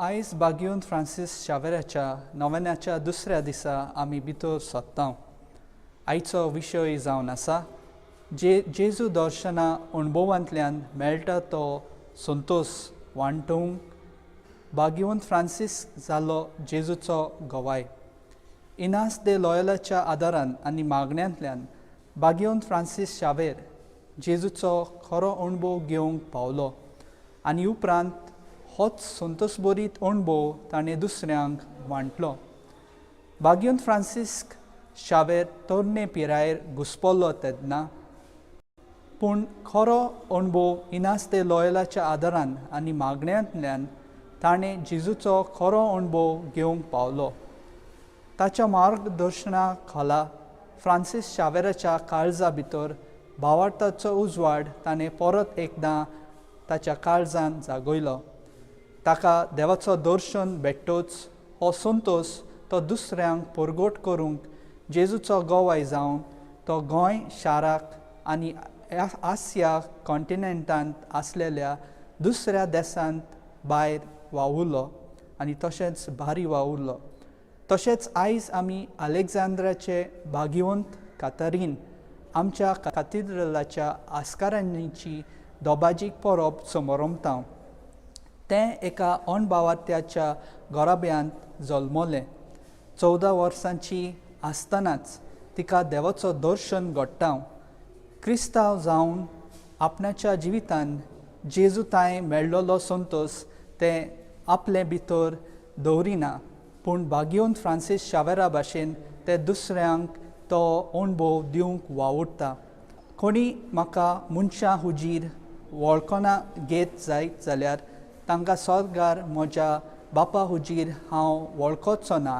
आयज बागयोन फ्रांसीस शावेराच्या नोवेनाच्या दुसऱ्या दिसा आमी भितर सोदता. आयचो विशय जावन आसा जेजू दर्शना अणभवांतल्यान मेळटा तो संतोश वांटूंक बागयोन फ्रांसीस जालो जेजूचो गोवाय. इनास दे लॉयलाच्या आदारान आनी मागण्यांतल्यान बागयोन फ्रांसीस शावेर जेजूचो खरो अणभव घेवंक पावलो आनी उपरांत होच संतोशभरीत अणभव ताणें दुसऱ्यांक वांटलो. बागयोन फ्रांसीस शावेर तरणे पिरायेर घुस्पलो तेन्ना पूण खरो अणभव इनास दे लॉयलाच्या आदारान आनी मागण्यांतल्यान ताणें जेजूचो खरो अणभव घेवंक पावलो. ताच्या मार्गदर्शना खाला फ्रांसीस शावेराच्या काळजा भितर भावार्थाचो उजवाड ताणें परत एकदां ताच्या काळजांत जागयलो. ताका देवाचो दर्शन भेटूच हो संतोश तो दुसऱ्यांक परगट करूंक जेजूचो गोवाय जावन तो गोंय शाराक आनी आसिया कॉन्टिनेंटांत आसलेल्या दुसऱ्या देशांत भायर वावुरलो आनी तशेंच भारी वावुरलो. तशेंच आयज आमी आलेक्झांद्राचे बागयोंत कातरीन आमच्या कॅथिड्रलाच्या आस्कारांची दोबाजीक परब समारंभता. तें एका अणभावार्थ्याच्या घोराब्यांत जल्मलें. 14 वर्सांची आसतनाच तिका देवाचो दर्शन घडटा. क्रिस्तांव जावन आपणाच्या जिवितांत जेजू तांय मेळ्ळलो संतोश तें आपले भितर दवरिना पूण बागयोन फ्रांसीस शावेरा भाशेन ते दुसऱ्यांक तो अणभव दिवंक वावुरता. कोणी म्हाका मनशां हुजीर वळखना घेत जायत जाल्यार तांकां स्वर्गार म्हज्या बापा हुजीर हांव वळखचो ना.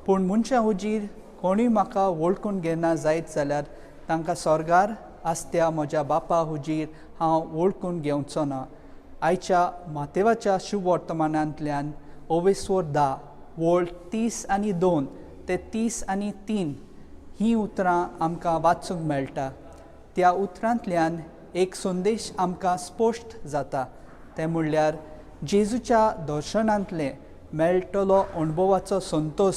पूण मनशां हुजीर कोणूय म्हाका वळखून घेना जायत जाल्यार तांकां स्वर्गार आसत्या म्हज्या बापा हुजीर हांव वळखून घेवचो ना. आयच्या मातेवाच्या शुभ वर्तमानांतल्यान 10 वळ 30:2 ते 30:3 हीं उतरां आमकां वाचूंक मेळटा. त्या उतरांतल्यान एक संदेश आमकां स्पश्ट जाता. तें म्हणल्यार जेजूच्या दर्शनांतले मेळटलो अणभवाचो संतोश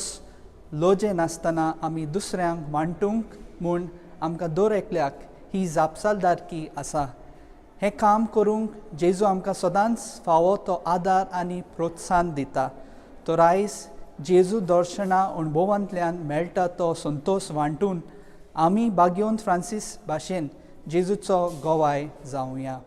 लोजे नासतना आमी दुसऱ्यांक वांटूंक म्हूण आमकां दर एकल्याक ही जापसालदारकी आसा. हें काम करूंक जेजू आमकां सदांच फावो तो आदार आनी प्रोत्साहन दिता. तर आयज जेजू दर्शना अणभवांतल्यान मेळटा तो संतोश वांटून आमी बागयोन फ्रांसीस भाशेन जेजूचो गोवाय जावया.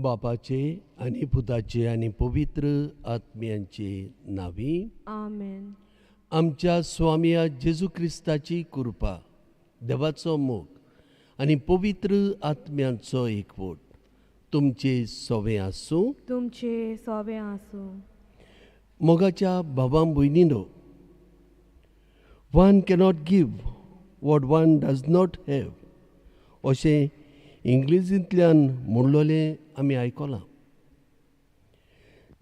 बापाचे आणि पुताचे आणि पवित्र आत्म्यांचे नावी. आमेन. आमच्या स्वामिया जेजू क्रिस्ताची कृपा, देवाचो मोग आणि पवित्र आत्म्यांचो एकवट तुमचे सोवे आसूं. तुमचे सोवे आसूं. मोगाच्या भावां भयणीनो, one cannot give what one does not have अशें इंग्लिशींतल्यान म्हणलोलें आमी आयकलां.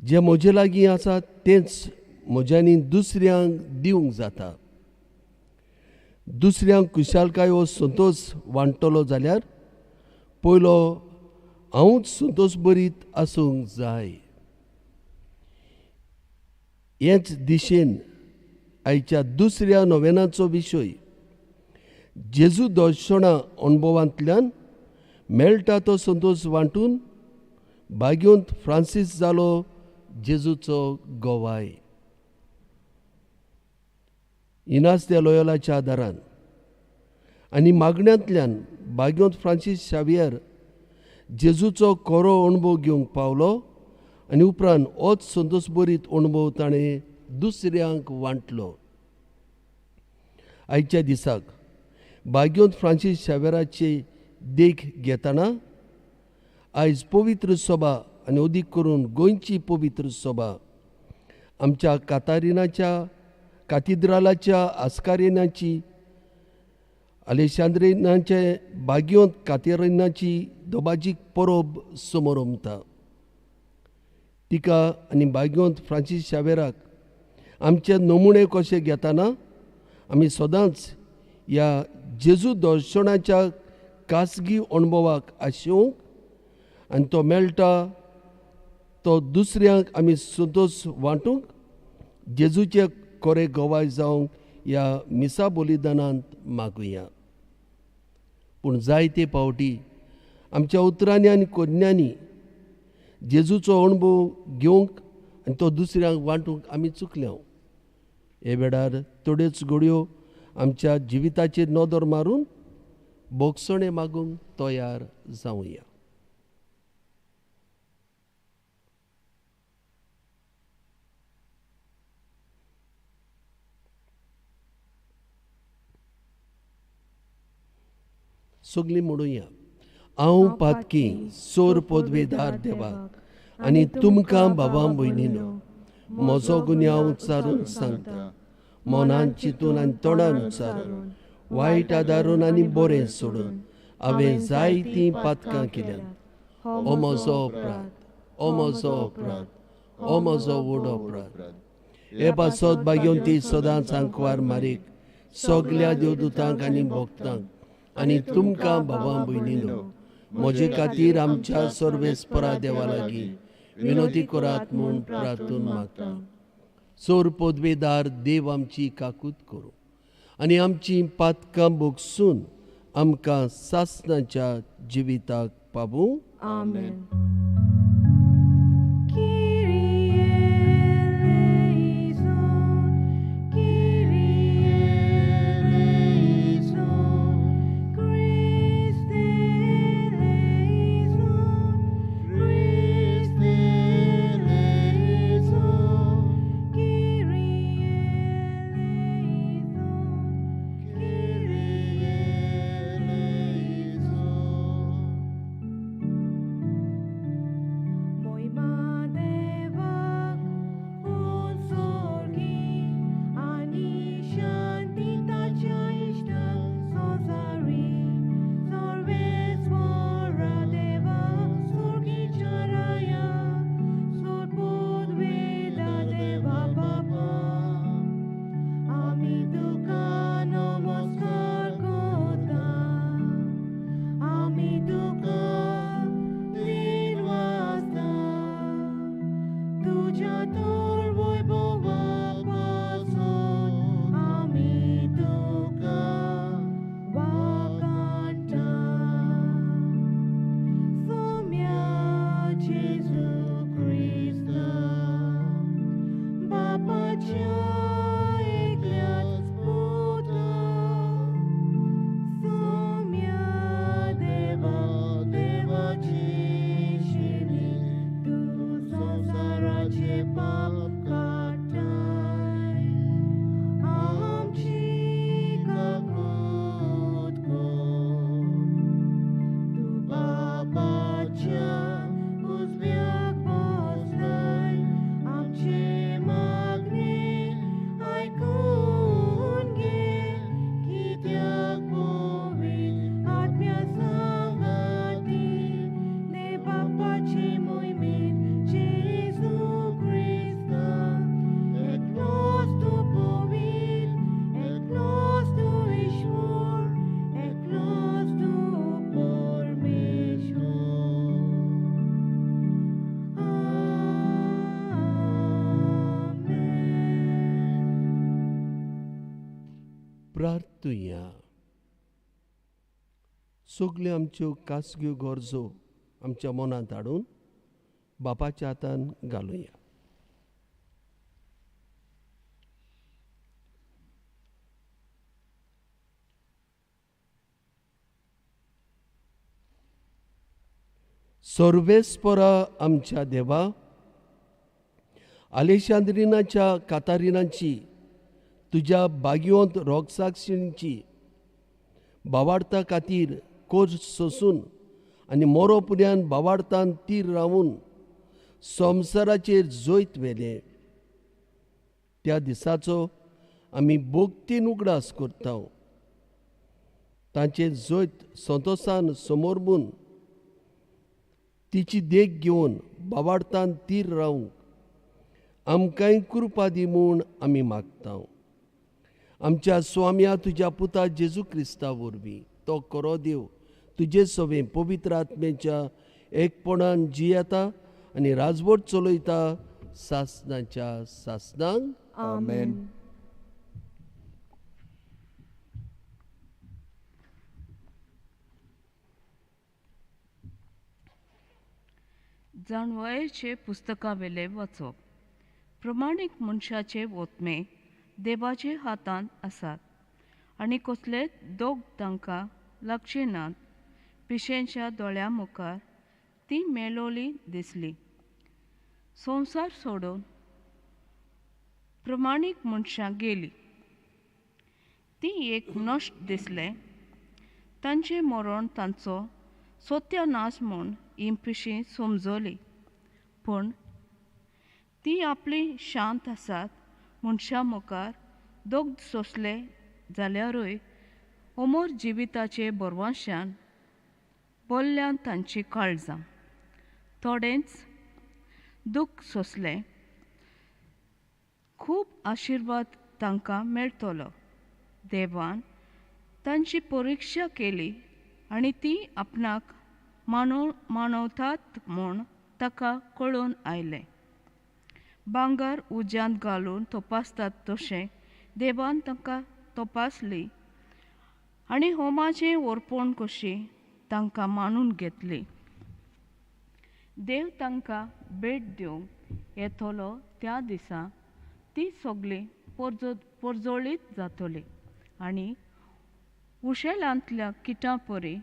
जें म्हजे लागीं आसा तेंच म्हज्यांनी दुसऱ्यांक दिवंक जाता. दुसऱ्यांक खुशालकाय हो संतोश वांटतलो जाल्यार पयलो हांवूच संतोश भरीत आसूंक जाय. हेच दिशेन आयच्या दुसऱ्या नोवेनाचो विशय जेजू दर्शना अणभवांतल्यान मेळटा तो संतोश वांटून भाग्योंत फ्रांसीस जालो जेजूचो गोवाय. इनास्ते लोयोलाच्या आदारान आनी मागण्यांतल्यान भाग्योंत फ्रांसीस शावियर जेजूचो खरो अणभव घेवंक पावलो आनी उपरांत होच संतोश भरीत अणभव ताणें दुसऱ्यांक वांटलो. आयच्या दिसाक भाग्योंत फ्रांसीस शावेराची देख घेतना आयज पवित्र सभा आनी अदीक करून गोंयची पवित्र सभा आमच्या कातारिनाच्या कातिद्रालाच्या आस्कारिनाची आलेशांद्रिनाचे भाग्योंत कातेरिनाची दोबाजीक परब समोर उमता. तिका आनी भाग्योंत फ्रांसीस शावेराक आमचे नमुणे कशे घेतना आमी सदांच ह्या जेजू दर्शनाच्या खासगी अणभवाक आशेवंक आनी तो मेळटा तो दुसऱ्यांक आमी संतोश वांटूंक जेजूचे खरे गोवाय जावंक ह्या मिसा बलिदानांत मागुया. पूण जायते पावटी आमच्या उतरांनी आनी कन्यांनी जेजूचो अणभव घेवंक आनी तो दुसऱ्यांक वांटूंक आमी चुकल्यो. हे वेळार थोड्योच घडयो आमच्या जिविताचेर नदर मारून बोगसणे मागूंक तयार जावया. सगळीं म्हणुया. हांव पातकी सोर पदवेदार देवाक आनी तुमकां भावां भयणीनो म्हजो गुन्यांव उच्चारून सांगता. मनान चिंतून आनी तोंडान उच्चारून वायट आदारून आनी बरें सोडून हांवें जायतीं पातकां केल्यात. हो म्हजो अपराध, हो म्हजो अपराध, हो म्हजो व्हड अपराध. हे पासत भाग्योंती सदांच आंकवार मारीक सगल्या देवदूतांक आनी भक्तांक आनी तुमकां भावां भयणीनो म्हजे खातीर आमच्या सर्वेस्परा देवा लागीं विनोती करात म्हूण प्रार्थून मागता. सोर पदवेदार देव आमची काकूत करूं आनी आमची पातकां भोगसून आमकां सासणाच्या जिविताक पावूं. आमेन. प्रार्थुया. सगल्यो आमच्यो खासग्यो गरजो आमच्या मनांत हाडून बापाच्या हातान घालुया. सर्वेस्परा आमच्या देवा, आलेशांद्रिनाच्या कातारिनांची तुज्या बागयोंत रोगसाक्षींची बावार्ता खातीर खोज सोसून आनी मोरो पुर्यान बावार्तान तीर रावून संवसाराचेर जोयत व्हेले. त्या दिसाचो आमी भोगतीन उगडास करता. तांचे जोयत संतोशान समोरबून तिची देख घेवन बावार्तान तीर रावंक आमकांय कृपा दी म्हूण आमी मागता. आमच्या स्वाम्या तुज्या पुता जेजू क्रिस्ता वरवीं तो खरो देव तुजे सवे पवित्र आत्मेच्या एकपणान जियेता आनी राजवट चलयता सासणाच्या सासणांक. आमेन. जाणवायेचे पुस्तका वेले वाचप. प्रमाणीक मनशाचे वोतमे देवाचे हातांत आसात आनी कसलेच दोग तांकां लागचे नात. पिशेंच्या दोळ्या मुखार ती मेलोली दिसली. संवसार सोडून प्रमाणीक मनशां गेली. ती एक नश्ट दिसले. तांचे मरण तांचो सत्यानाश म्हूण ही पिशी समजली. पूण ती आपली शांत आसात मनशा मुखार दोग सोंसले जाल्यारूय अमर जिविताचे बरवंशान बोल्ल्यान तांची काळजां. थोडेंच दूख सोंसले. खूब आशिर्वाद तांकां मेळटलो. देवान तांची परिक्षा केली आनी ती आपणाक मानवतात म्हूण ताका कळून आयलें. भांगर उज्यांत घालून तपासतात तशें देवान तांकां तपासली आनी होमाचें वर्पण कशी तांकां मानून घेतली. देव तांकां भेट दिवंक येतलो त्या दिसा ती सगळीं परजोळीत जातली आनी उशेलांतल्या किटां परी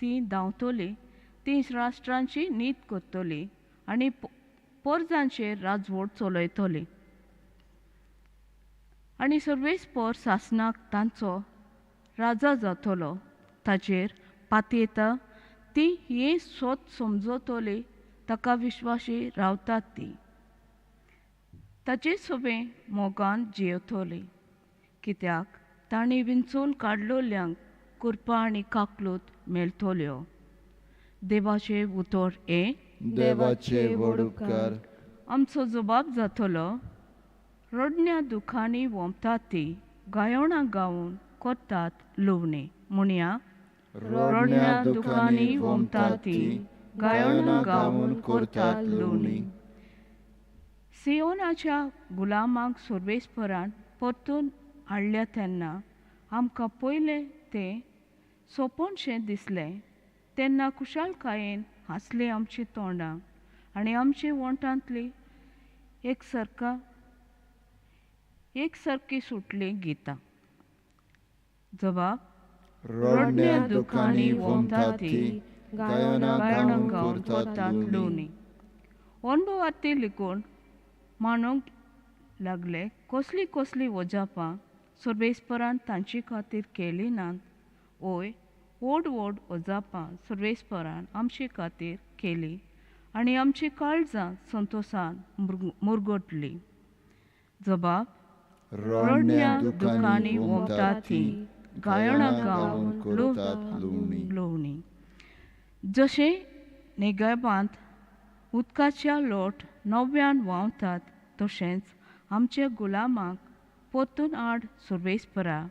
ती धांवतली. ती राष्ट्रांची नीत करतली आनी परजांचेर राजवट चलयतली. आनी सर्वेस्पर सासणाक तांचो राजा जातलो. ताचेर पातयेता ती हे सोत समजतली. ताका विश्वासी रावतात ती ताचे सवे मोगान जियेतली. कित्याक तांणी विंचून काडलोल्यांक कृपा आनी काकलूत मेळटल्यो. देवाचे उतर हे देवाचे व्हड उपकार. आमचो जबाब जातलो. रडण्या दुखांनी वोमतात ती गायोणां गावून करतात लुवणी. म्हणया रडण्या दुखांनी वोमतात ती गायोणां गावून करतात लुवणी. सियोनाच्या गुलामांक सर्वेस्परान परतून हाडल्या तेन्ना आमकां पयलें तें सोंपोनशें दिसलें. तेन्ना कुशालकायेन हांसलीं आमची तोंडां आनी आमचे वोंटांतली एकसारकी सुटली गितां. जबाब. रडण्या दुखांनी वोमतात ती गायोणां गावून करतात लुवणी. अणभवार्थी लिखून मानूंक लागले कसली कसली वजापां सर्वेस्परान तांचे खातीर केली नात. ओय व्हड व्हड वजापां सर्वेस्परान आमचे खातीर केली आनी आमची काळजां संतोशान मुरगटली. जबाब. रडण्या दुखांनी वोमतात ती गायोणां गावून करतात लुवणी. जशे नेगेबांत उदकाच्या लोट नव्यान व्हांवतात तशेंच आमच्या गुलामांक परतून हाड सर्वेस्परा.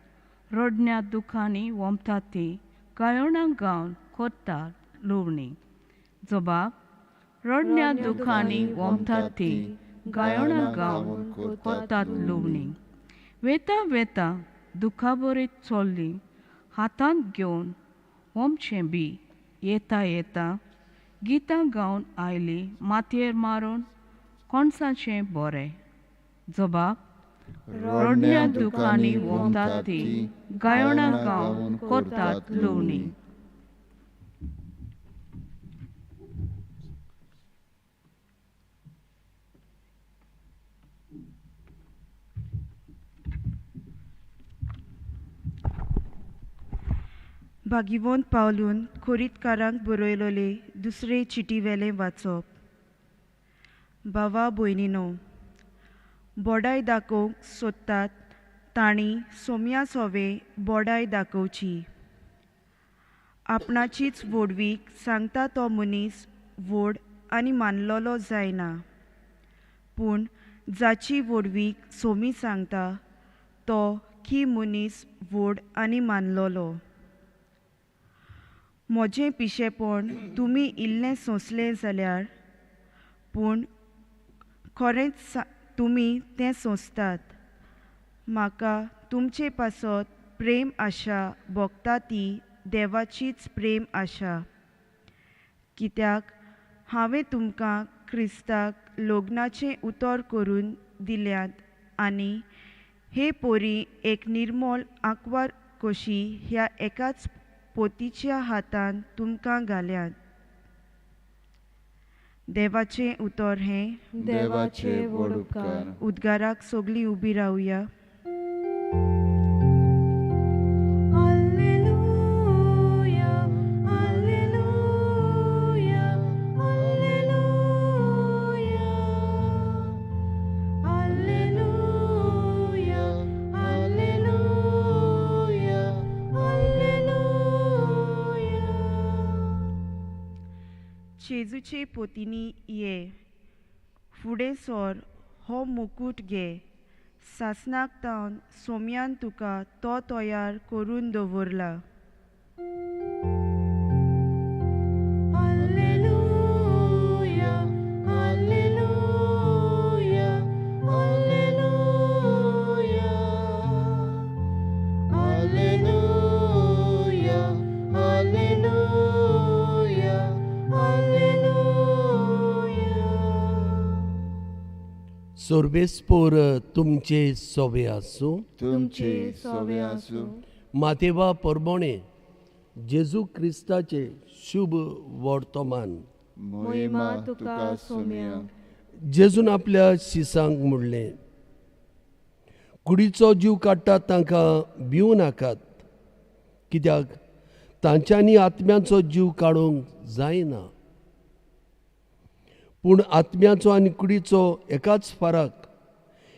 रडण्या दुखांनी वोमतात ती गायोणां गावून करतात लुवणी. जबाब. रडण्या दुखांनी वोमतात ती गायोणां गावून करतात लुवणी. वेता वेता दुखाबरीत चोल्ली हातांत घेवन ओमचें बी येता येता गितां गावन आयली मातयेर मारून कोणसाचें बरें जबाब रोडण्या दुखांनी वोमतात ती गायोणां गावन कोतात लोणी. भागिवंत पावलून खोरीतकारांक बरयलोले दुसरे चिटीवेलें वाचप. भावा भयणीनो, बोडाय दाखोवंक सोदतात तांणी सोम्या सोवे बोडाय दाखोवची. आपणाचीच व्हडवीक सांगता तो मनीस व्हड आनी मानलोलो जायना, पूण जाची व्हडवीक सोमी सांगता तो की मनीस व्हड आनी मानलोलो. म्हजें पिशेपण तुमी इल्लें सोंसलें जाल्यार, पूण खरेंच तुमी तें सोंसतात. म्हाका तुमचे पासत प्रेम आशा भोगता ती देवाचीच प्रेम आशा. कित्याक हांवें तुमकां क्रिस्ताक लोग्नाचें उतर करून दिल्यात आनी हे पोरी एक निर्मोल आंकवार कशी ह्या एकाच पोतीच्या हातान तुमकां घाल्यात. देवाचें उतर हें. देवाचे व्हड उपकार. उद्गाराक सगळीं उबी रावया. जेजूचे पोतिनी ये, फुडें सोर, हो मुकूट घे. सासणाक तावन सोम्यान तुका तो तयार करून दवरला. सोर्बेस्पोर तुमचे सोबे आसूं. तुमचे सोवे आसूं. मातेवा परमोणे जेजू क्रिस्ताचे शुभ वर्तमान. मोहिमा तुका सोम्या. जेजून आपल्या शिसांक म्हणलें, कुडीचो जीव काडटात तांकां भिवू नाकात, कित्याक तांच्यांनी आत्म्याचो जीव काडूंक जायना. पूण आत्म्याचो आनी कुडीचो एकाच फरक,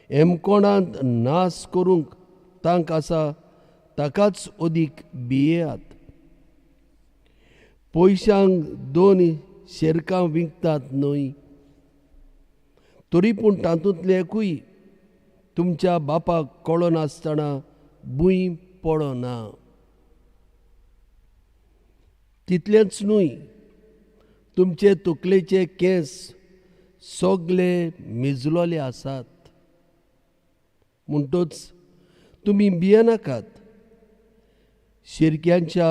हेमकोणांत नाश करूंक तांक आसा ताकाच ओदीक भियेयात. पयशांक 2 शेरकां विकतात न्हय, तरी पूण तातूंतले एकूय तुमच्या बापाक कळो नासतना भूंय पडना. तितलेंच न्हय, तुमचे तकलेचे केंस सगळे मिजलोले आसात. म्हणटच तुमी भियेनाकात. शिरक्यांच्या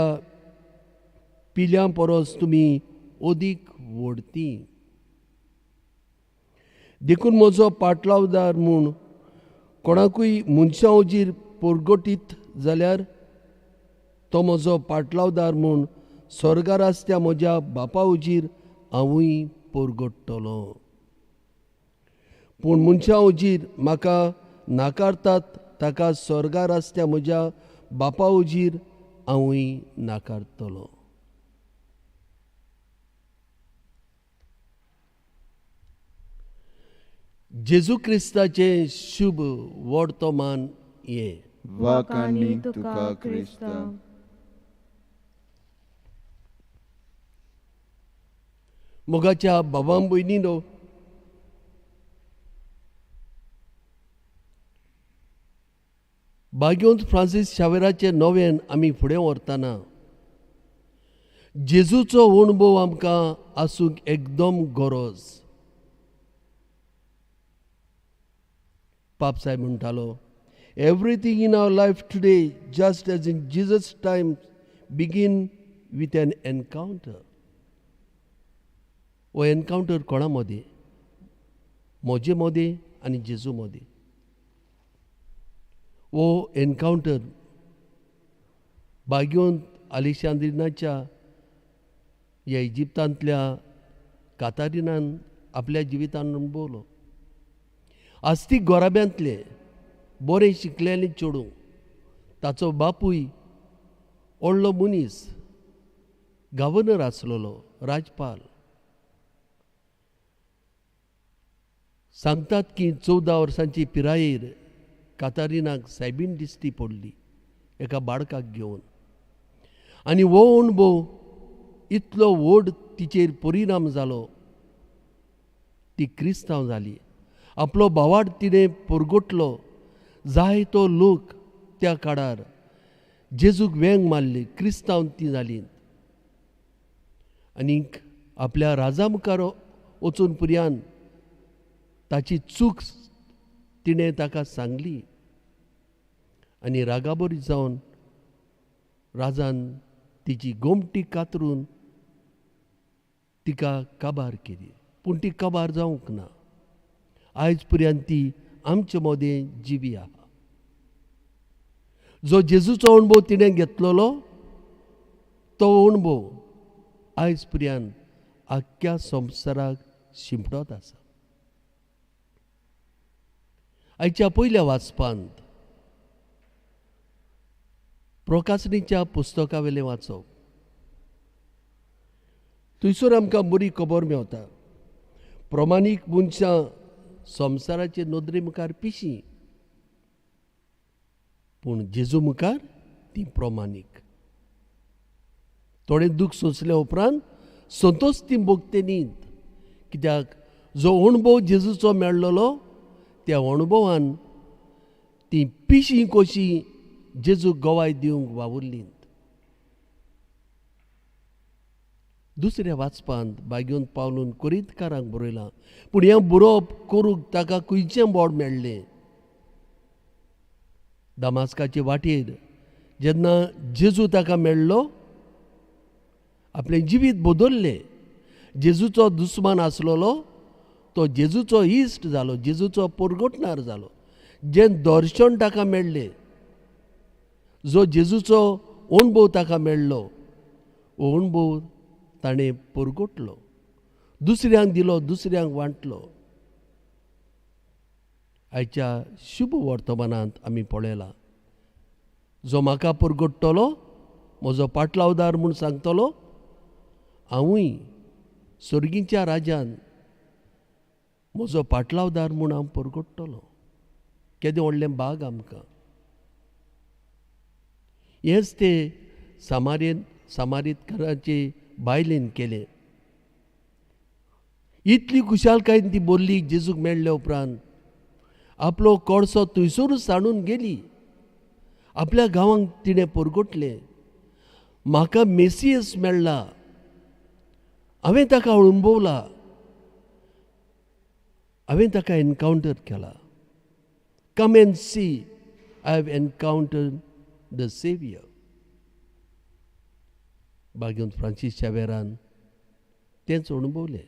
पिल्यां परस तुमी ओदीक व्हडती. देखून म्हजो पाटलावदार म्हूण कोणाकूय मनशां ओजीर परगटीत जाल्यार तो म्हजो पाटलावदार म्हूण स्वर्गार आसत्या म्हज्या बापा ओजीर हांवूय परगडटलों. पूण मनशां ओजीर म्हाका नाकारतात ताका स्वर्गार आसत्या म्हज्या बापा ओजीर हांवूय नाकारतलों. जेजू क्रिस्ताचें शुभ वर्तमान ये. वाकानी तुका क्रिस्ता. मोगाच्या बाबां भयणीनो, भाग्यवंत फ्रांसीस शावेराचे नोवेन आमी फुडें व्हरतना जेजूचो अणभव आमकां आसूंक एकदम गरज. पाप साहेब म्हणटालो, Everything in our life today, just as in Jesus' time, begin with an encounter. वो एन्काउंटर कोणामध्ये? म्हजे मध्ये आनी जेजू मध्ये. वो एन्काउंटर बागेंत अलेक्सांद्रिनाच्या ह्या इजिप्तांतल्या कातारिनान आपल्या जिवितान अनुभवलो. आस्तीक गोराब्यांतले बरें शिकलेलें चेडूं, ताचो बापूय व्हडलो मनीस, गव्हर्नर आसलेलो, राजपाल. सांगतात की 14 वर्सांची पिरायेर कातारिनाक सायबीण दिश्टी पडली एका बाळकाक घेवन. आनी हो अणभव इतलो व्हड तिचेर परिणाम जालो, ती क्रिस्तांव जाली. आपलो भावाड तिणें परगटलो. जायतो लोक त्या काळार जेजूक वेंग मारली, क्रिस्तांव ती जाली. आनीक आपल्या राजा मुखार वचून पर्यंत ताची चूक तिणें ताका सांगली. आनी रागाबरी जावन राजान तिची गोमटी कातरून तिका काबार केली. पूण ती काबार जावंक ना. आयज पर्यंत ती आमचे मदें जिवी आहा. जो जेजूचो अणभव तिणें घेतलेलो, तो अणभव आयज पर्यंत आख्ख्या संवसाराक शिंपडत आसा. आयच्या पयल्या वाचपांत प्रकाशनीच्या पुस्तका वेलें वाचप. थंयसर आमकां बरी खबर मेवता. प्रमाणीक मनशां संवसाराचे नदरे मुखार पिशीं, पूण जेजू मुखार ती प्रमाणीक. थोडें दूख सोंसले उपरांत संतोश ती भोगते न्हीद. कित्याक जो अणभव जेजूचो मेळ्ळलो, त्या अणभवान ती पिशीं कशी जेजूक गोवाय दिवंक वावुरलीं. दुसऱ्या वाचपांत बागेंत पावलून कोरिंतकारांक बरयलां. पूण हें बरोवप करूंक ताका खंयचें बोड मेळ्ळें. दमास्काचे वाटेर जेन्ना जेजू ताका मेळ्ळो, आपलें जिवीत बदल्लें. जेजूचो दुस्मान आसलेलो तो जेजूचो इश्ट जालो, जेजूचो परगटणार जालो. जें दर्शन ताका मेळ्ळें, जो जेजूचो अणभव ताका मेळ्ळो, हो अणभव ताणें परगटलो, दुसऱ्यांक दिलो, दुसऱ्यांक वांटलो. आयच्या शुभ वर्तमानांत आमी पळयलां, जो म्हाका परगटतलो, म्हजो पाटलावदार म्हूण सांगतलो, हांवूय सर्गीच्या राज्यान म्हजो पाटलावदार म्हूण हांव परगटतलो. केदें व्हडलें भाग आमकां. हेंच ते सामारीतकाराचे बायलेन केलें. इतली खुशालकायेन ती बोरली जेजूक मेळ्ळे उपरांत आपलो कोडसो थंयसरूच सांडून गेली. आपल्या गांवांक तिणें परगटलें. म्हाका मेसियस मेळ्ळा, हांवें ताका अणभवला, हांवें ताका एनकावंटर केला. Come and see, I have encountered the saviour. बागेंत फ्रांसीस शावेरान तेंच अणभवलें.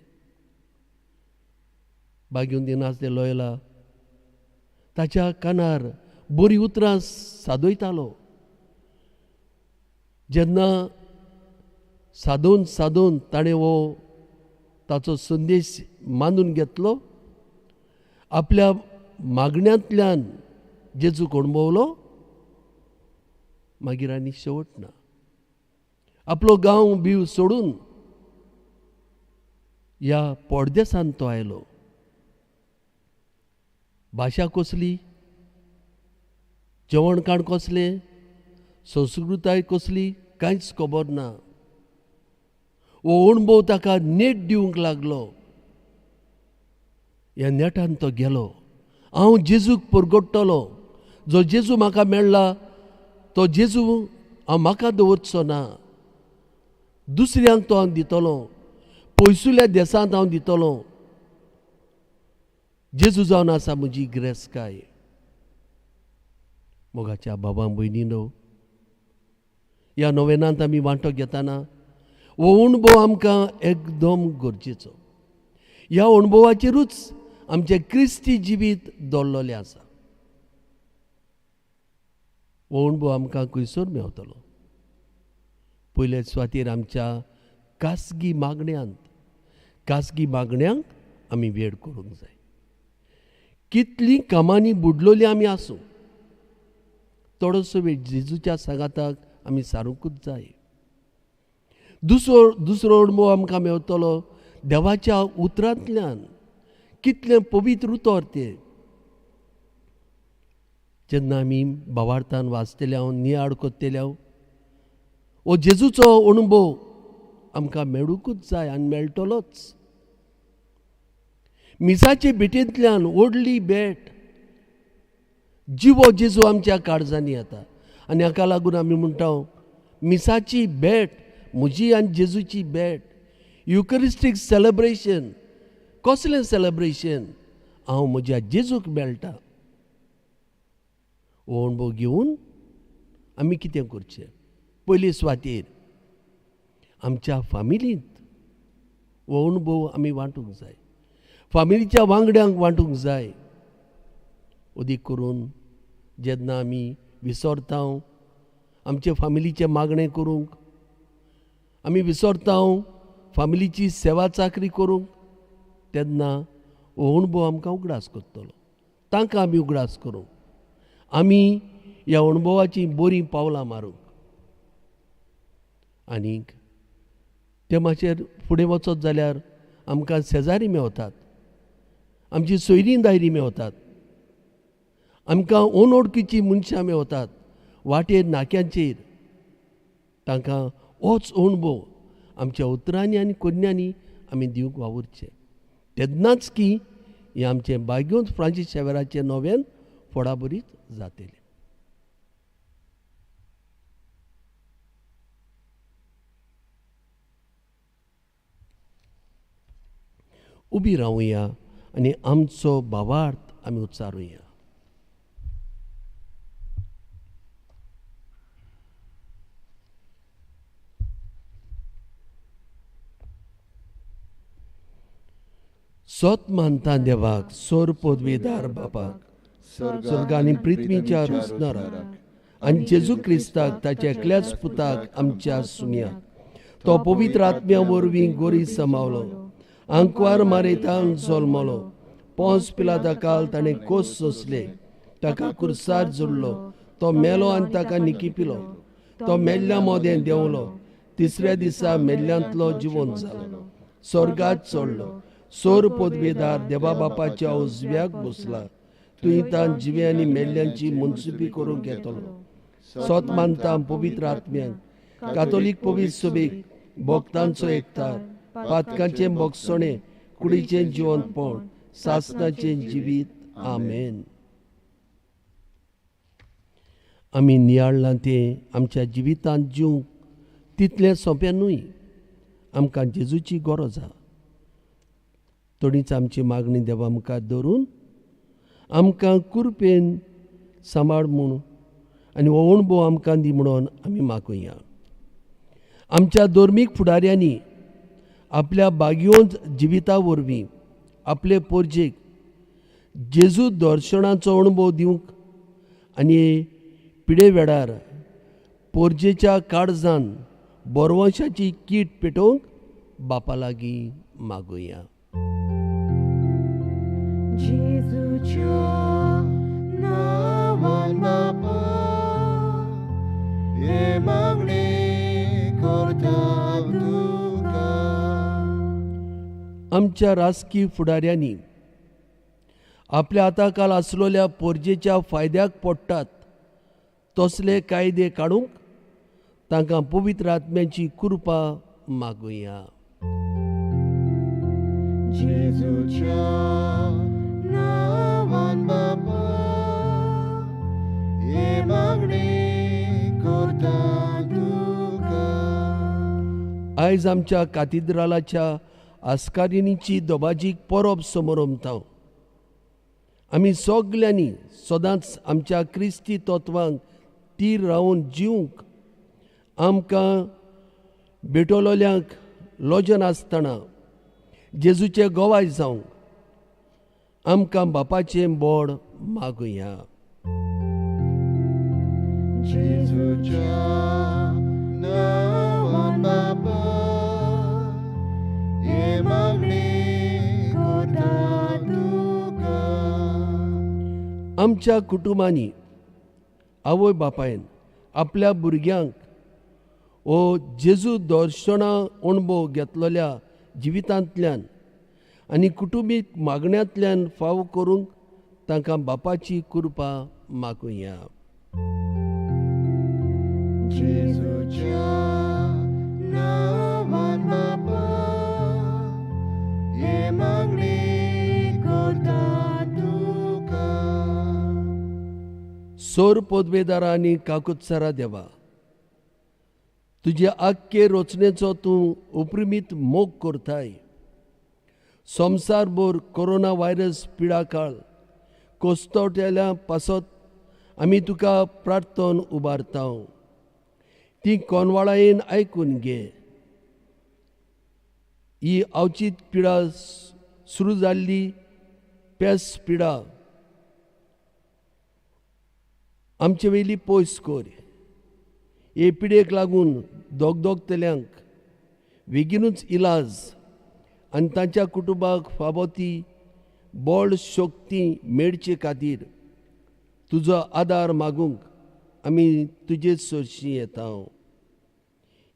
बागेंत इनास्ते लोयला ताच्या कानार बरी उतरां सादयतालो. जेन्ना सादोवन सादोवन ताणें हो ताचो संदेश मानून घेतलो, आपल्या मागण्यांतल्यान जेजूक अणभवलो, मागीर आनी शेवट ना. आपलो गांव बीव सोडून ह्या पोडदेसान तो आयलो. भाशा कसली, जेवण खाण कसलें, संस्कृताय कसली, कांयच खबर ना. हो अणभव ताका नेट दिवंक लागलो. ह्या नेटान तो गेलो. हांव जेजूक परगटतलो. जो जेजू म्हाका मेळ्ळा, तो जेजू हांव म्हाका दवरचो ना. दुसऱ्यांक तो हांव दितलो. पयसुल्या देसांत हांव दितलो. जेजू जावन आसा म्हजी गिरेस्तकाय. मोगाच्या बाबां भयणीनो, ह्या नोवेनांत आमी वांटो घेताना हो अणभव आमकां एकदम गरजेचो. ह्या अणभवाचेरूच आमचें क्रिस्ती जिवीत दवरलेलें आसा. हो अणभव आमकां खंयसर मेवतलो? पयले सुवातेर आमच्या खासगी मागण्यांक आमी वेळ करूंक जाय. कितलीं कामांनी बुडलोलीं आमी आसूं, थोडोसो वेळ जेजूच्या सांगाताक आमी सारूंकूच जाय. दुसरो अणभव आमकां मेवतलो देवाच्या उतरांतल्यान. कितलें पवित्र उतर तें. जेन्ना आमी भावार्थान वाचतल्या नियाळ कोत्तेल्या हो जेजूचो अणभव आमकां मेळूंकूच जाय आनी मेळटलोच. मिसाचे भेटेंतल्यान व्हडली भेट जिवो जेजू आमच्या काळजांनी येता. आनी हाका लागून आमी म्हणटा मिसाची भेट, म्हजी आनी जेजूची भेट. युकरिस्टीक सेलेब्रेशन. कसलें सेलेब्रेशन? हांव म्हज्या जेजूक मेळटा. हो अणभव घेवन आमी कितें करचें? पयले सुवातेर आमच्या फामिलींत हो अणभव आमी वांटूंक जाय. फामिलीच्या वांगड्यांक वांटूंक जाय. अदीक करून जेन्ना आमी विसरता आमचे फामिलीचे मागणें करूंक, आमी विसरता फामिलीची सेवा चाकरी करूंक, तेन्ना हो अणभव आमकां उगडास करतलो. तांकां आमी उगडास करूंक, आमी ह्या अणभवाची बरीं पावलां मारूंक. आनीक ते मातशें फुडें वचत जाल्यार आमकां शेजारी मेवतात, आमची सोयरीं दायरीं मेवतात, आमकां अनवळखीचीं मनशां मेवतात वाटेर नाक्यांचेर. तांकां होच अणभव आमच्या उतरांनी आनी कन्यांनी आमी दिवंक वावुरचें. तेन्नाच की हें आमचें भाग्योंत फ्रांसीस शेवेराचें नोवेन फोडाबरीत जातलें. उबी रावुया आनी आमचो भावार्थ आमी उच्चारुया. सोत मानता देवाक, सोर पदवेदार बापाक, स्वर्ग आनी पृथ्वीच्या रुसणाराक आनी जेजू क्रिस्ताक ताच्या एकल्याच पुताक आमच्या सुमयाक, तो पवित्र आत्म्या वरवीं गोरी समावलो, आंकवार मारयतांक जल्मलो, पोंस पिलाता काल ताणें कोस सोंसले, ताका कुर्सार जोडलो, तो मेलो आनी ताका निकिपिलो, तो मेल्ल्या मोदें देंवलो, तिसऱ्या दिसा मेल्ल्यांतलो जिवंत जालो, स्वर्गात चडलो, सोर पदवेदार देवा बापाच्या उजव्याक बसला, तुयें जिवे आनी मेल्ल्यांची मनसुबी करूंक येतलो. सोत मानता पवित्र आत्म्याक, कातोलीक पवित्र सभेक, भक्तांचो एकठार, पातकांचें मोगसणें, कुडीचें जिवंतपण, सासणाचें जिवीत. आमेन. आमी नियाळ्ळां तें आमच्या जिवितांत जिवंक तितलें सोंपें न्हय. आमकां जेजूची गरज आसा. तोणीच आमची मागणी देवा मुखार दवरून आमकां कुरपेन सांबाळ म्हूण आनी हो अणभव आमकां दी म्हणून आमी मागुया. आमच्या धर्मीक फुडाऱ्यांनी आपल्या बागयोंत जिविता वरवीं आपले पोरजेक जेजू दर्शनाचो अणभव दिवंक आनी पिडे वेळार पोरजेच्या काळजान बोरवंशाची कीट पेटोवंक बापा लागीं मागुया. जेजूच्या नांवान बापा, हे मागणी करता तुका. आमच्या राजकीय फुडाऱ्यांनी आपल्या हाताखाल आसलेल्या पोरजेच्या फायद्याक पडटात तसले कायदे काडूंक तांकां पवित्र आत्म्याची कृपा मागुया. जेजूच्या नांवान बापा, हे मागणी करता तुका. आयज आमच्या कातिद्रालाच्या आस्कारिणीची दोबाजीक परब समारंभांत आमी सगल्यांनी सदांच आमच्या क्रिस्ती तत्वांक तीर रावन जिवंक आमकां भेटोलोल्यांक लोजन आसतना जेजूचे गोवाय जावंक आमकां बापाचें बोड मागुया. जेजूच्या नांवान बापा हे मागणी करता तुका. आमच्या कुटुंबांनी आवय बापायन आपल्या भुरग्यांक हो जेजू दर्शना अणभव घेतलेल्या जिवितांतल्यान आनी कुटुंबीक मागण्यांतल्यान फाव करूंक तांकां बापाची कृपा मागुया. जेजूच्या नांवान बापा हे मागणी करता तुका. सोर पदवेदारा आनी काकुत्सारा देवा, तुजे आख्खे रचनेचो तूं उपरिमीत मोग करताय. संवसारभर कोरोना व्हायरस पिडा काळ कोस्तोट्याल्या पासत आमी तुका प्रार्थन उबारता. ती कोनवाळायेन आयकून घे. ही अवचित पिडा सुरू जाल्ली पेस पिडा आमचे वेली पयस कर. हे पिडेक लागून दोगदोगतल्यांक बेगीनूच इलाज आनी तांच्या कुटुंबाक फावो ती बळ शक्ती मेळचे खातीर तुजो आदार मागूंक आमी तुजे सरशी येता.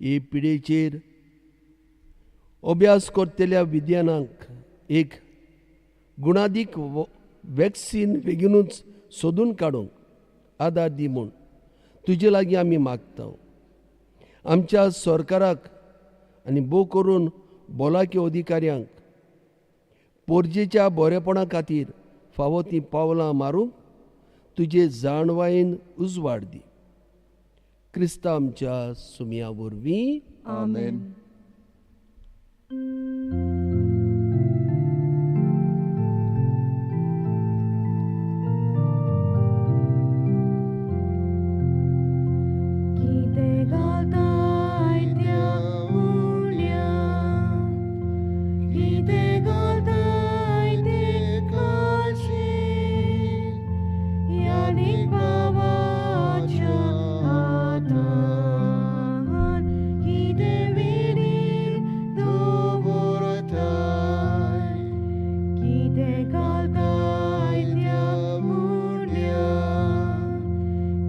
हे पिडेचेर अभ्यास करतल्या विज्ञानाक एक गुणादीक वॅक्सीन बेगीनूच सोदून काडूंक आदार दी म्हूण तुजे लागीं आमी मागता. आमच्या सरकाराक आनी भोव करून भलायकी अधिकाऱ्यांक पोरजेच्या बरेपणा खातीर फावो ती पावलां मारूंक तुजे जाणवायेन उजवाड दी. क्रिस्ता आमच्या सुमया वरवीं. आमेन. कितें घालताय त्या उंडल्यान, कितें घालताय ते काळशीक, यानीक बाबाच्या हातान कितें वेळीर दवरताय. कितें घालताय त्या उंडल्यान,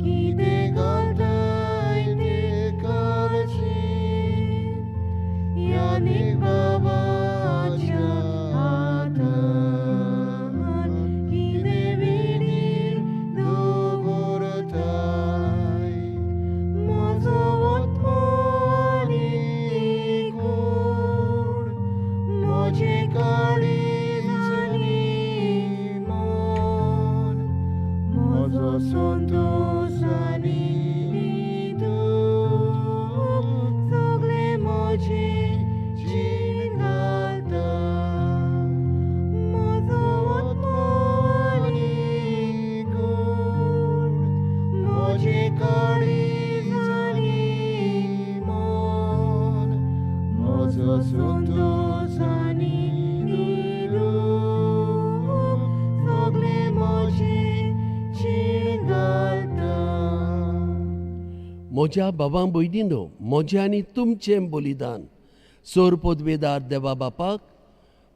कितें घालताय ते काळशीक, यानीक बाबाच्या हातान कितें वेळीर दवरताय. म्हजो आत्मानी कोण, म्हजे काळीज आनी मन, म्हजो संतोश आनी दूख सगळें म्हजे जीण घालता. म्हजो आत्मानी कोण, म्हजे काळीज आनी मन, म्हजो संतोष आनी दूख सगळें म्हजे जीण घालता. म्हज्या भावां भयणींनो, म्हजें आनी तुमचें बलिदान सोर पदवेदार देवा बापाक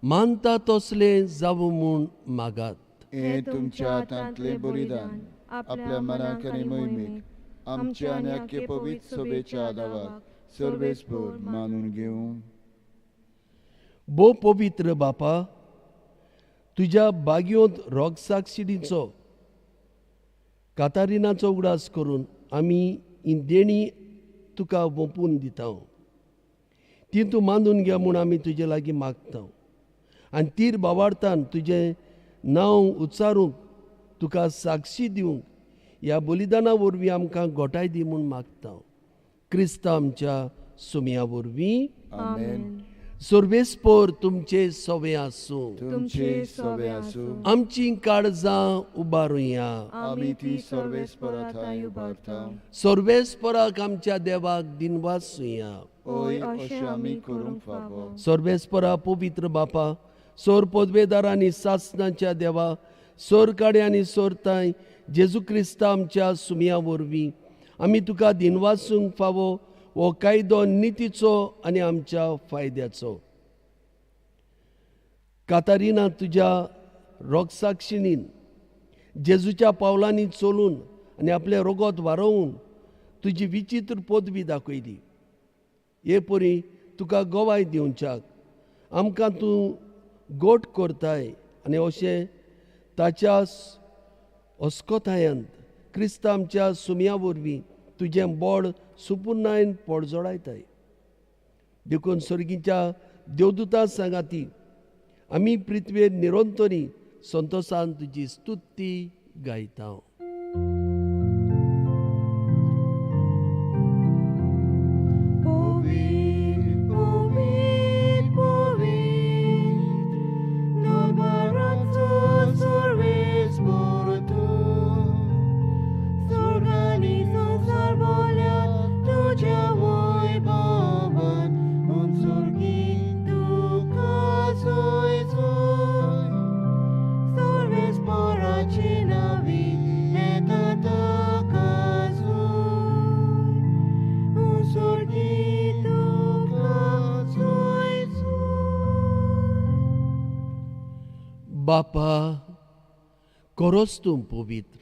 मानता तसलें जावं म्हूण मागात. हे तुमच्या हातांतलें बलिदान आपल्या मनाक आनी मोहिमेक आमच्या आनी आख्खे पवित्र सभेच्या आदाराक सर्वेस्पर मानून घेवं. भोव पवित्र बापा, तुज्या बागयोंत रोगसाक्षिणीचो कातारिनाचो उगडास करून आमी ही देणी तुका ओपून दिता. ती तूं मानून घे म्हूण आमी तुजे लागीं मागता. आनी तीर बावार्थान तुजें नांव उच्चारूंक तुका साक्षी दिवंक ह्या बलिदाना वरवीं आमकां घोटाय दी म्हूण मागता. क्रिस्ता आमच्या सुमया वरवीं. आमेन. सोर्बेस्पोर तुमचे सवे आसूं. तुमचे सवे आसूं. आमची काळजां उबारुया. आमी ती सर्वेस्परा थंय उबारता. सोर्बेस्पोराक आमच्या देवाक दिनवासुया. ओय अशें आमी करूंक फावो. सोर्बेस्पोरा पवित्र बापा, सोर पदवेदार आनी सासणाच्या देवा, सोर काडे आनी सोरताय जेजू क्रिस्ता आमच्या सुमया वरवीं आमी तुका दिनवासूंक फावो हो कायदो नितीचो आनी आमच्या फायद्याचो. कातारिना तुज्या रोगसाक्षिणीन जेजूच्या पावलांनी चलून आनी आपले रोगोत वारोवन तुजी विचित्र पदवी दाखयली. हे परी तुका गोवाय दिवच्याक आमकां तूं गोट करताय आनी अशें ताच्या अस्कोतायांत क्रिस्ता आमच्या सुमया वरवीं तुजें बोड सुपुर्णायन पडजोडायताय. देखून सर्गीच्या देवदूतां सांगाती आमी पृथ्वेर निरंतरी संतोशान तुजी स्तुती गायता. बापा, खरोच तूं पवित्र.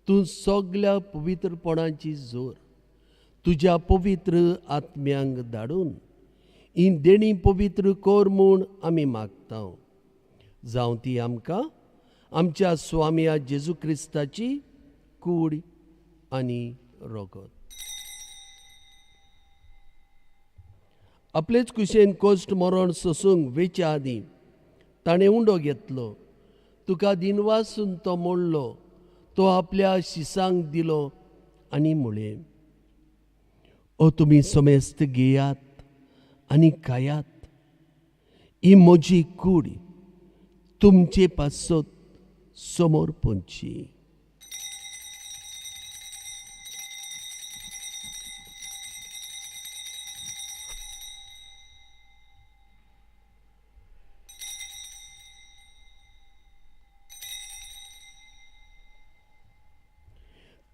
तूं सगळ्या पवित्रपणाची जोर तुज्या पवित्र आत्म्यांक धाडून ही देणी पवित्र कर म्हूण आमी मागता. जावं ती आमकां आमच्या स्वामिया जेजू क्रिस्ताची कूड आनी रोगत. आपलेच कुशेन कोश्ट मरण सोसूंक वेच्या आदीं ताणें उंडो घेतलो. तुका दिनवासून तो मोडलो. तो आपल्या शिसांक दिलो आनी म्हळें, ओ तुमी समेस्त घेयात आनी खायात. ही म्हजी कूड तुमचे पासत समोर पोंची.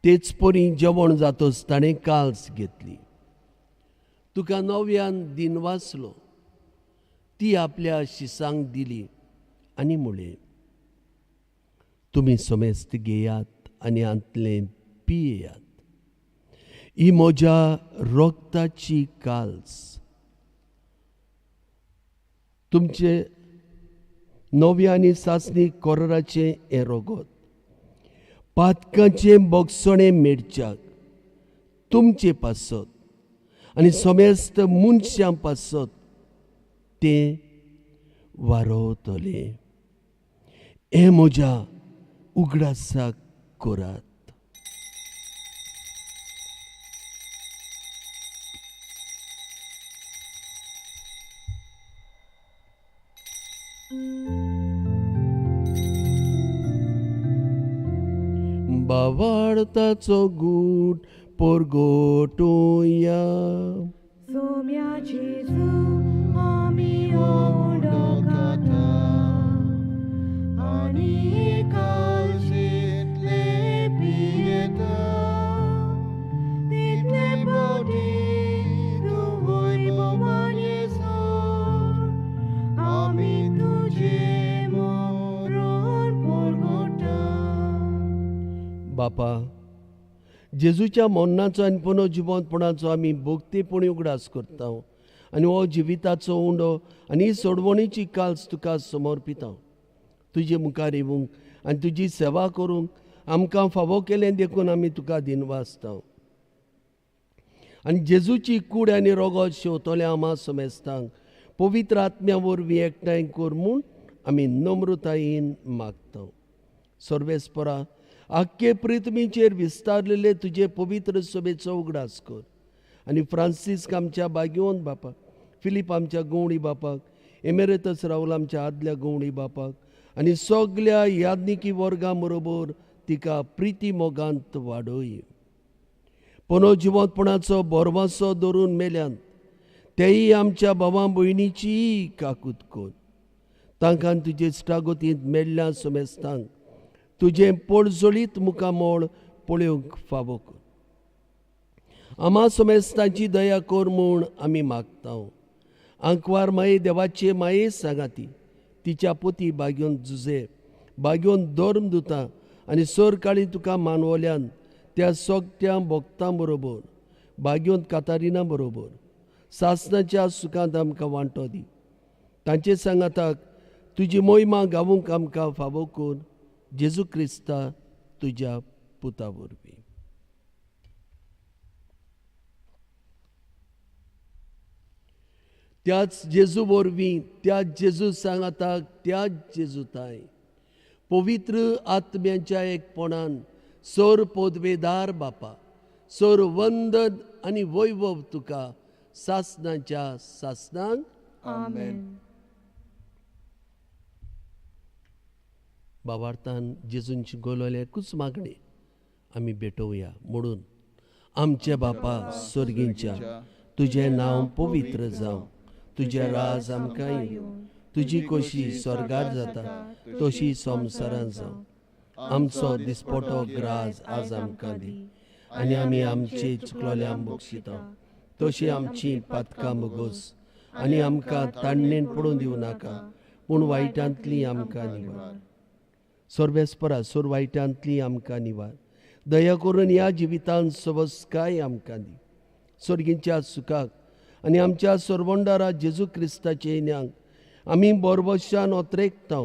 तेच परी जेवण जातच ताणें काल्स घेतली. तुका नव्यान दिनवासलो. ती आपल्या शिसांक दिली आनी म्हळें, तुमी समेस्त घेयात आनी आंतलें पियेयात. ही म्हज्या रोगताची काल्स. तुमचे नव्या आनी सासणी कोराचे हें रोगत पातकांचे बोगसणे मेडच्याक तुमचे पासत आनी समेस्त मनशां पासत तें वारोवतले. हें म्हज्या उगडासाक करात. बावार्ताचो गूट परगोटुया. सोम्या जेजू आमी ओंडो खाता आनी कालशीतले पियेता. तितले बोटी तूं वैभवान येसोर आमी तुजे मरण परगोटा. बापा, जेजूच्या मरणाचो आनी पुनर्जिवंतपणाचो आमी भोगतेपणी उगडास करता आनी हो जिविताचो उंडो आनी सोडवणीची काल्स तुका समर्पिता. तुजे मुखार येवंक आनी तुजी सेवा करूंक आमकां फावो केलें देखून आमी तुका दिनवासता. आनी जेजूची कूड आनी रोगत शेवतोल्या आमा समेस्तांक पवित्र आत्म्या वरवीं एकठांय कर म्हूण आमी नम्रतायेन मागता. सर्वेस्परा, आख्खे पृथ्वीचेर विस्तारलेले तुजे पवित्र सभेचो उगडास कर आनी फ्रांसीस आमच्या बागेवंत बापा, फिलीप आमच्या गवणी बापाक, एमेरेतस राहुल आमच्या आदल्या गवणी बापाक आनी सगळ्या याज्ञिकी वर्गां बरोबर तिका प्रिती मोगांत वाडय. पुनर्जिवंतपणाचो बोरवासो धरून मेल्यांत तेय आमच्या भावां भयणीची काकूत कोण. तांकां तुजे इश्टागतींत मेल्ल्या सुमेस्तांक तुजें पडजळीत मुखामोळ पळोवंक फावो कर. आमा सुमेस्तांची दया कर म्हूण आमी मागता. आंकवार माये देवाचे माये सांगाती तिच्या पोती बाग्योन जुजे बाग्योन धर्म दुतां आनी सर काळी तुका मानवल्यान त्या सोगट्या भोगतां बरोबर बाग्योन कातारिना बरोबर सासणाच्या सुखांत आमकां वांटो दी. तांचे सांगाताक तुजी मोहिमा गावूंक आमकां फावो कर. जेजू क्रिस्ता तुज्या पुता वरवीं. त्याच जेजू वरवीं त्याच जेजू सांगाताक त्याच जेजूताय पवित्र आत्म्याच्या एकपणान सर पोदवेदार बापा सर वंदन आनी वैभव तुका सासणाच्या सासणांक आमेन. भावार्थान जेजूंची गोलोले एकूच मागणी आमी भेटोवया म्हणून. आमचे बापा स्वर्गींच्या तुजें नांव पवित्र जावं. तुजें राज आमकां येवं. तुजी खोशी स्वर्गार जाता तशी संवसारांत जावं. आमचो दिसपटो ग्रास आज आमकां दी आनी आमी आमचे चुकलोल्यांक बक्षिता तशी आमची पातकां मुगोस आनी आमकां ताणणेन पडूं दिवं नाका पूण वायटांतली आमकां निवार. सर्वेस्परा सोर वायटांतली आमकां निवार. दया करून ह्या जिवितांत सवस्काय आमकां दी. सर्गींच्या सुखाक आनी आमच्या सर्वंडारा जेजू क्रिस्ताचे येण्याक आमी बोरवशान ओतरेकता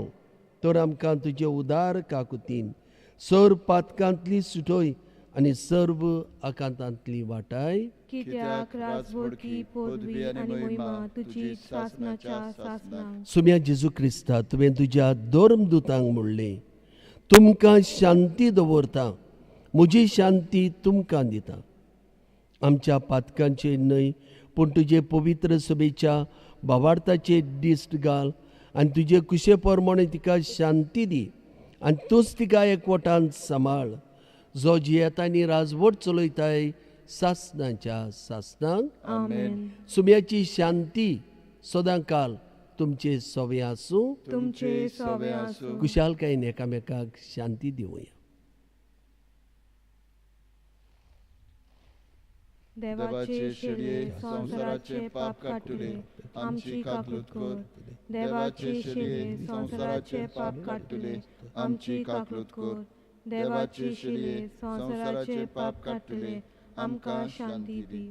तर आमकां तुजे उदार काकुतीन सर पातकांतली सुटोय आनी सर्व आकांतांतली वाटाय. कित्याक राजवडकी पदवी आनी महिमा तुजी सासणाच्या सासणांक. सुम्या जेजू क्रिस्ता तुवें तुज्या धर्मदुतांक म्हणलें तुमकां शांती दवरता म्हजी शांती तुमकां दिता. आमच्या पातकांचे न्हय पूण तुजे पवित्र सभेच्या भावार्थाचे दिश्ट घाल आनी तुजे कुशे प्रमाणे तिका शांती दी आनी तूंच तिका एकवटान सांबाळ जो जियेतांनी राजवट चलयताय सासणाच्या सासणांक. आमेन. सुम्याची शांती सदां काल तुमचे सोवे आसूं. तुमचे सोवे आसूं. कुशालकायेन एकामेकाक शांती दिवया. देवाचे शेळये संसाराचे पाप काटुले आमची काकूत कर. देवाचे शेळये संसाराचे पाप काटुले आमची काकूत कर. देवाचे शेळये संसाराचे पाप काटुले आमकां शांती दी.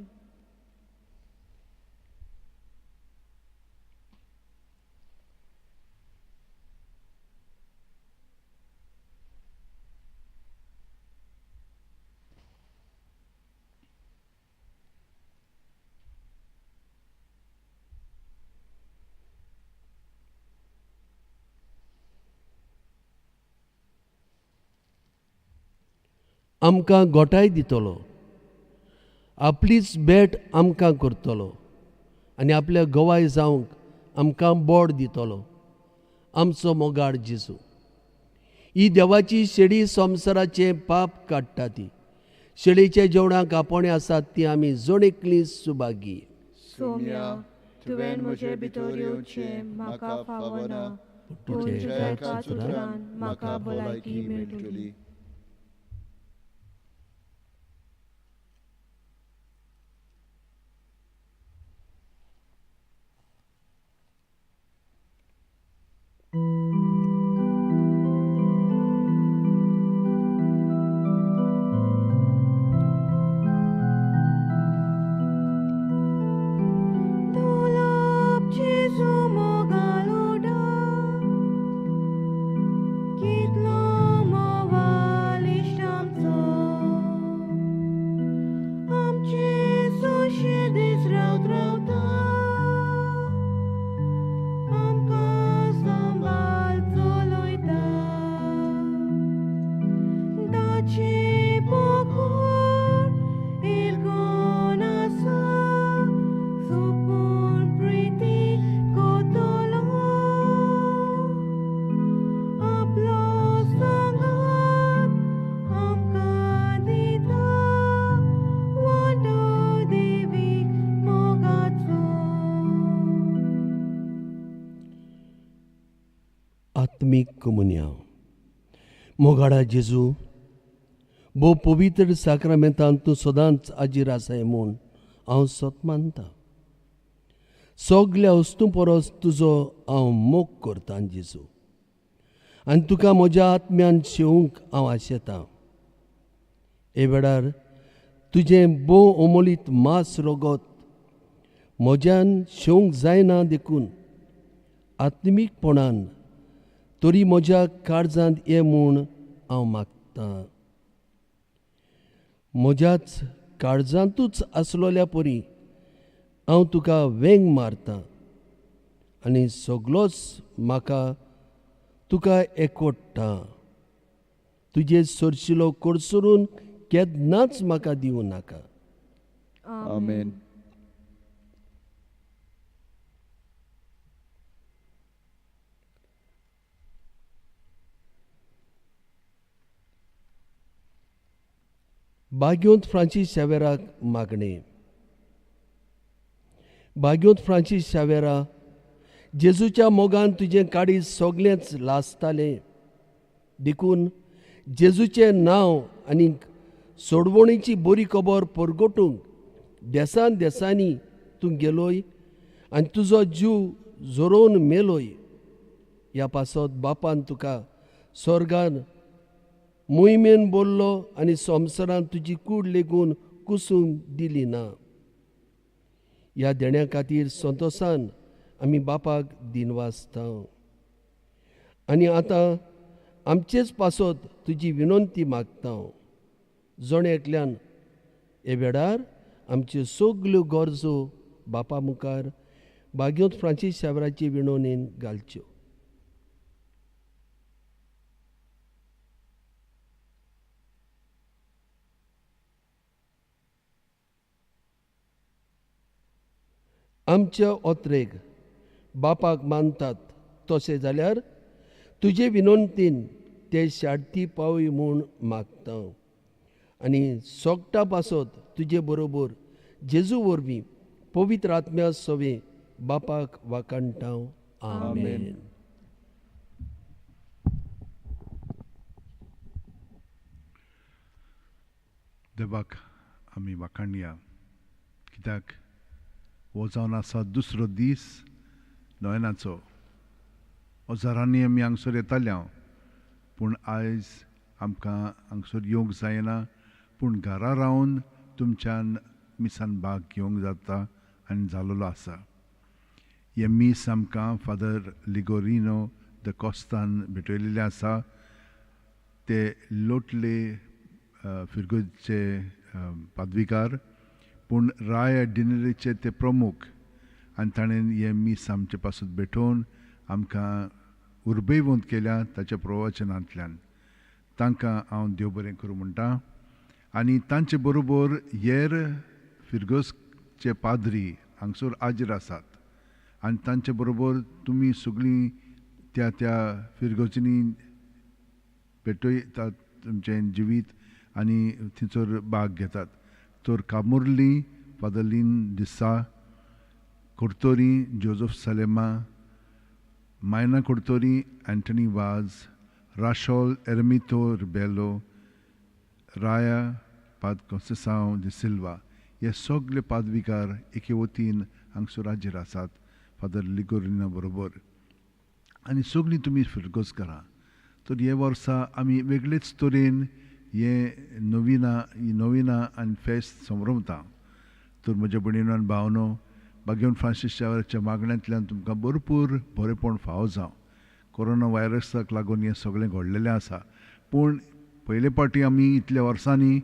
आमकां गोठाय दितलो आपलीच भेट आमकां करतलो आनी आपल्या गवाय जावंक आमकां बोड दितलो आमचो मोगाड जेजू. ही देवाची शेळी संवसाराचे पाप काडटा ती. शेळीच्या जेवणाक आपणे आसात ती आमी जण एकली सुभागी. सोम्या तुवें म्हजे भितर येवचें म्हाका फावना पूण तुज्या एकाच उतरान म्हाका भलायकी मेळटली. Kitlo mowa आत्मीक कमुनिया. मोगाडा जेजू, भोव पवित्र साक्रामेंतांत तूं सदांच आजीर आसाय म्हूण हांव सत मानतां. सगल्या वस्तू परस तुजो हांव मोग करतां जेजू, आनी तुका म्हज्या आत्म्यान शेवूंक हांव आशेतां. हे वेळार तुजें भोव अमोलीत मांस रोगत म्हज्यान शेवूंक जायना देखून आत्मीकपणान तरी म्हज्या काळजांत ये म्हूण हांव मागतां. म्हज्याच काळजांतूच आसलोल्या परी हांव तुका वेंग मारतां आनी सगलोच म्हाका तुका एकवटटा. तुजे सरशिलो कोडसरून केन्नाच म्हाका दिवं नाका. आमेन. भाग्योंत फ्रांसीस शावेराक मागणे. भाग्योंत फ्रांसीस शावेरा, जेजूच्या मोगान तुजें काळीज सोगलेंच लासतालें देखून जेजूचें नांव आनी सोडवणेची बरी खबर परगटूंक देसान देसांनी तूं गेलोय आनी तुजो जीव जोरोवन मेलोय. ह्या पासत बापान तुका स्वर्गान मोहिमेन बोल्लो आनी संवसारान तुजी कूड लेगून कुसूंक दिली ना. ह्या देण्या खातीर संतोशान आमी बापाक दिनवासता. आनी आतां आमचेच पासत तुजी विनंती मागता. जणे एकल्यान हे वेळार आमच्यो सगल्यो गरजो बापा मुखार भाग्योत फ्रांसीस शावेराचे विणवणेन घालच्यो. आमच्या ओत्रेक बापाक मानतात तशें जाल्यार तुजे विनंतीन ते शार्ती पावय म्हूण मागता. आनी सोगटा पासत तुजे बरोबर जेजू वरवीं पवित्र आत्म्या सवे बापाक वाकाणटा. आमेन. देवाक आमी वाखाणया, कित्याक हो जावन आसा दुसरो दीस नोयनाचो. हजारांनी आमी हांगसर येताले पूण आयज आमकां हांगसर येवंक जायना, पूण घरा रावन तुमच्यान मिसान भाग घेवंक जाता आनी जालोलो आसा. हे मीस आमकां फादर लिगोरिनो द कॉस्तान भेटयलेले आसा. ते लोटले फिरगोचे पादविकार, पूण राय डिनरीचे ते प्रमुख, आनी ताणें हे मीस आमचे पासून भेटोवन आमकां उर्बेवंत केल्या ताच्या प्रवचनांतल्यान. तांकां हांव देव बरें करूं म्हणटा. आनी तांचे बरोबर हेर फिरगोसचे पाद्री हांगसर आजीर आसात आनी तांचे बरोबर तुमी सगळीं त्या त्या फिरगोचींनी पेटयतात तुमचें जिवीत आनी थंयसर भाग घेतात. तर कामुर्ली फादरलीन दिसा, कुर्तोरी जोझफ सलेमा, मायना कुर्तोरी एंटनी वाज, राशोल एरमितो रिबेलो, राया पाद कॉन्सेसांव दि सिल्वा, हे सगळे पादविकार एके वतीन हांगसर हाजीर आसात फादर लिगोरिना बरोबर. आनी सगळीं तुमी फिरगोस करा. तर हे वर्सा आमी वेगळेच तरेन हे नोविना आनी फेस्त संभ्रमता. तर म्हज्या भयणीनो आनी भावनो, भाग्यवन फ्रांसीस शावेराच्या मागण्यांतल्यान तुमकां भरपूर बरेपण फावो जावं. कोरोना व्हायरसाक लागून हें सगळें घडलेलें आसा, पूण पयले फावटी आमी इतल्या वर्सांनी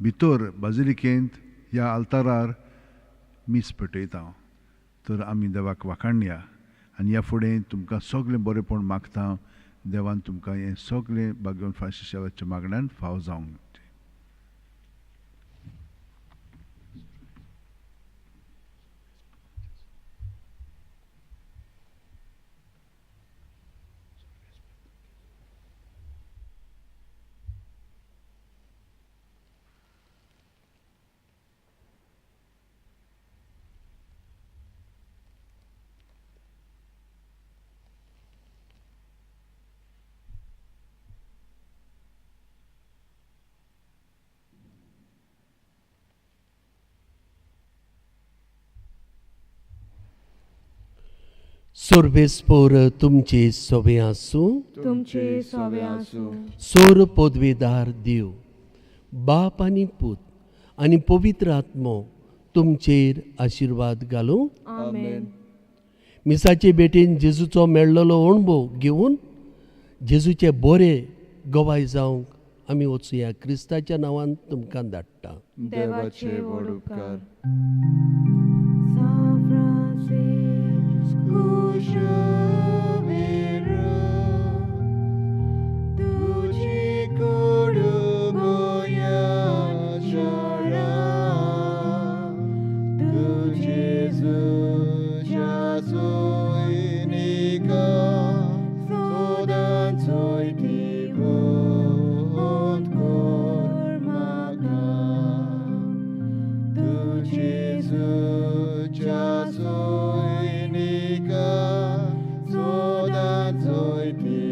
भितर बाजिलिकेंत ह्या आल्तारार मीस पेटयता. तर आमी देवाक वाखाणया आनी ह्या फुडें तुमकां सगळें बरेपण मागता. देवान तुमकां हें सगळें भाग्यवन फ्रांसीस शावेराच्या मागण्यान फावो जावंक. सोर्बेस्पोर तुमचे सोबे आसूं तुमचे सोवे आसूं सोर पदवेदार देव बाप आनी पूत आनी पवित्र आत्मो तुमचेर आशिर्वाद घालूं. आमेन. मिसाचे बेटेन जेजूचो मेळ्ळलो अणभव घेवन जेजूचे बरे गवाय जावंक आमी वचुया. क्रिस्ताच्या नांवान तुमकां धाडटा. देवाचे व्हड उपकार. तुझी कोड गोयाच्या तुझे जुच्या सोयिका सोदान सोयटी बोध कोर म्हाका तुझे जुच्या सोयिका सोदान सोयटी